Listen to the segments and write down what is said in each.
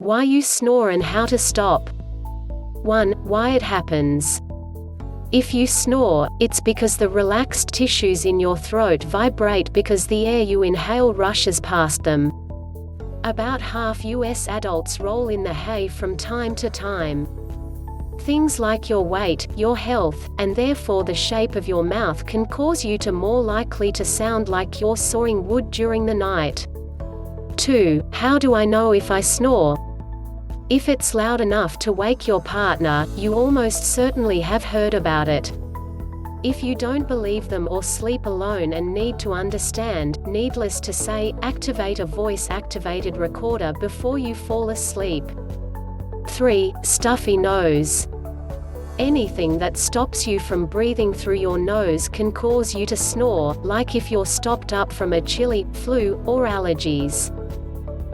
Why you snore and how to stop. 1. Why it happens. If you snore, it's because the relaxed tissues in your throat vibrate because the air you inhale rushes past them. About half US adults roll in the hay from time to time. Things like your weight, your health, and therefore the shape of your mouth can cause you to more likely to sound like you're sawing wood during the night. 2. How do I know if I snore? If it's loud enough to wake your partner, you almost certainly have heard about it. If you don't believe them or sleep alone and need to understand, needless to say, activate a voice-activated recorder before you fall asleep. 3. Stuffy nose. Anything that stops you from breathing through your nose can cause you to snore, like if you're stopped up from a chilly, flu, or allergies.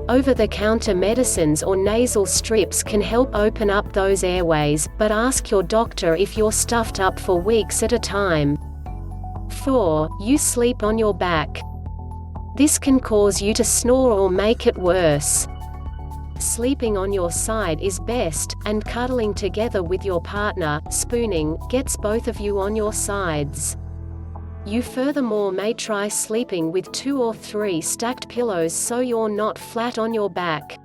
Over-the-counter medicines or nasal strips can help open up those airways, but ask your doctor if you're stuffed up for weeks at a time. 4. You sleep on your back. This can cause you to snore or make it worse. Sleeping on your side is best, and cuddling together with your partner, spooning, gets both of you on your sides. You furthermore may try sleeping with 2 or 3 stacked pillows so you're not flat on your back.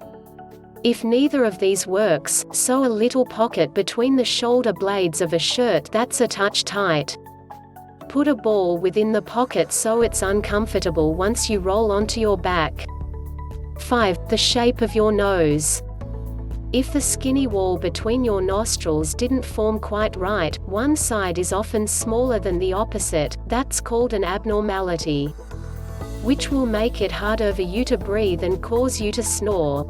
If neither of these works, sew a little pocket between the shoulder blades of a shirt that's a touch tight. Put a ball within the pocket so it's uncomfortable once you roll onto your back. 5. The shape of your nose. If the skinny wall between your nostrils didn't form quite right, one side is often smaller than the opposite, that's called an abnormality. Which will make it harder for you to breathe and cause you to snore.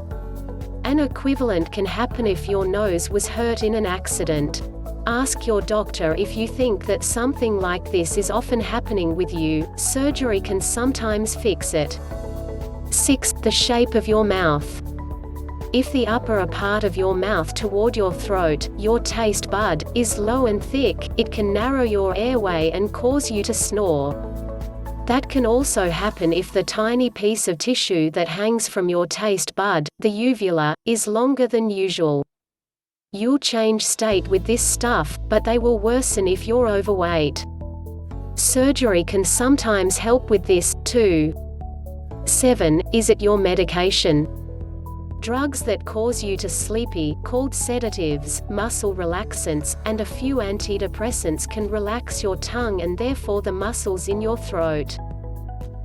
An equivalent can happen if your nose was hurt in an accident. Ask your doctor if you think that something like this is often happening with you. Surgery can sometimes fix it. 6. The shape of your mouth. If the upper part of your mouth toward your throat, your taste bud, is low and thick, it can narrow your airway and cause you to snore. That can also happen if the tiny piece of tissue that hangs from your taste bud, the uvula, is longer than usual. You'll change state with this stuff, but they will worsen if you're overweight. Surgery can sometimes help with this, too. 7. Is it your medication? Drugs that cause you to sleepy, called sedatives, muscle relaxants, and a few antidepressants can relax your tongue and therefore the muscles in your throat.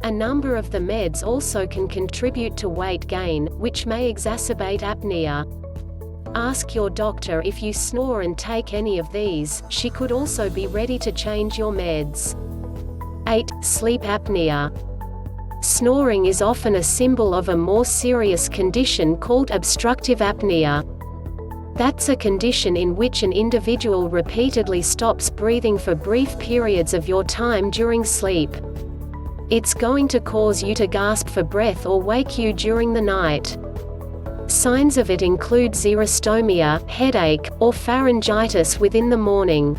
A number of the meds also can contribute to weight gain, which may exacerbate apnea. Ask your doctor if you snore and take any of these. She could also be ready to change your meds. 8. Sleep apnea. Snoring is often a symbol of a more serious condition called obstructive apnea. That's a condition in which an individual repeatedly stops breathing for brief periods of your time during sleep. It's going to cause you to gasp for breath or wake you during the night. Signs of it include xerostomia, headache, or pharyngitis within the morning.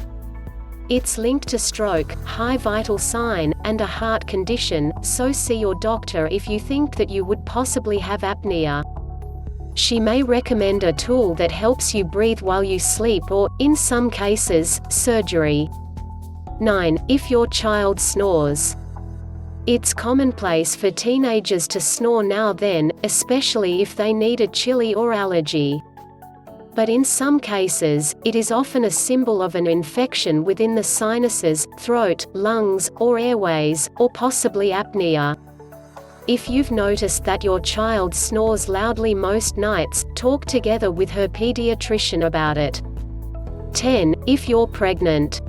It's linked to stroke, high vital sign, and a heart condition, so see your doctor if you think that you would possibly have apnea. She may recommend a tool that helps you breathe while you sleep or, in some cases, surgery. 9. If your child snores. It's commonplace for teenagers to snore now-then, especially if they need a chili or allergy. But in some cases, it is often a symbol of an infection within the sinuses, throat, lungs, or airways, or possibly apnea. If you've noticed that your child snores loudly most nights, talk together with her pediatrician about it. 10. If you're pregnant.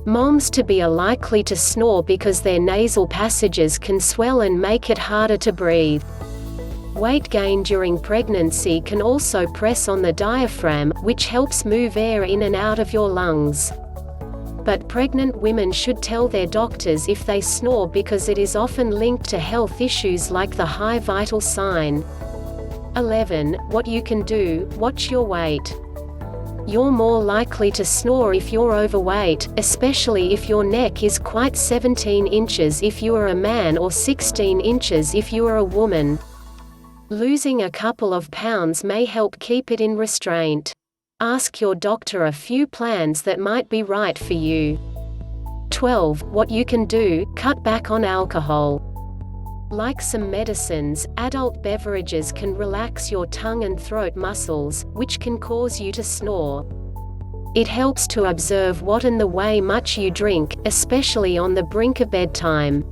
Moms-to-be are likely to snore because their nasal passages can swell and make it harder to breathe. Weight gain during pregnancy can also press on the diaphragm, which helps move air in and out of your lungs. But pregnant women should tell their doctors if they snore because it is often linked to health issues like the high vital sign. 11. What you can do: watch your weight. You're more likely to snore if you're overweight, especially if your neck is quite 17 inches if you are a man or 16 inches if you are a woman. Losing a couple of pounds may help keep it in restraint. Ask your doctor a few plans that might be right for you. 12. What you can do: cut back on alcohol. Like some medicines, adult beverages can relax your tongue and throat muscles, which can cause you to snore. It helps to observe what and the way much you drink, especially on the brink of bedtime.